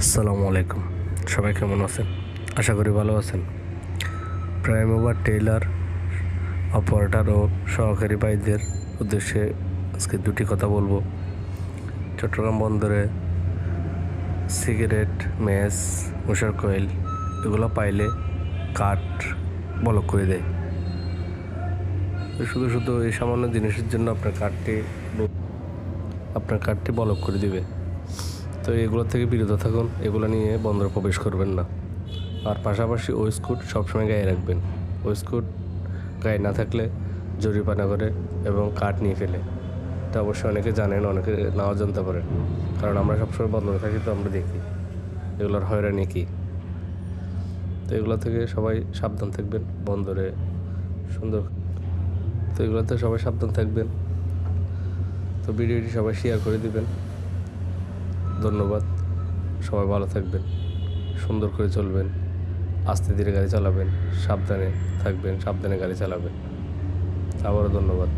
আসসালামু আলাইকুম। সবাই কেমন আছেন? আশা করি ভালো আছেন। প্রাইম ওভার টেইলার অপারেটর ও সহকারী ভাইদের উদ্দেশ্যে আজকে দুটি কথা বলবো। চট্টগ্রাম বন্দরে সিগারেট, ম্যাচ, মশার কয়েল এগুলো পাইলে কাঠ ব্লক করে দেয়। শুধু শুধু এই সামান্য জিনিসের জন্য আপনার কাঠটি ব্লক করে দিবে। তো এগুলো থেকে বিরত থাকুন, এগুলো নিয়ে বন্দরে প্রবেশ করবেন না। আর পাশাপাশি ওয়েস্টকোট সবসময় গায়ে রাখবেন। ওয়েস্টকোট গায়ে না থাকলে জরিমানা করে এবং কাঠ নিয়ে ফেলে। এটা অবশ্যই অনেকে জানেন, অনেকে নাও জানতে পারেন, কারণ আমরা সবসময় বন্দরে থাকি, তো আমরা দেখি এগুলোর হয়রানি কী। তো এগুলো থেকে সবাই সাবধান থাকবেন। বন্দরে সুন্দর, তো এগুলোতে সবাই সাবধান থাকবেন। তো ভিডিওটি সবাই শেয়ার করে দিবেন। ধন্যবাদ। সবাই ভালো থাকবেন, সুন্দর করে চলবেন, আস্তে ধীরে গাড়ি চালাবেন, সাবধানে থাকবেন, সাবধানে গাড়ি চালাবেন। আবারও ধন্যবাদ।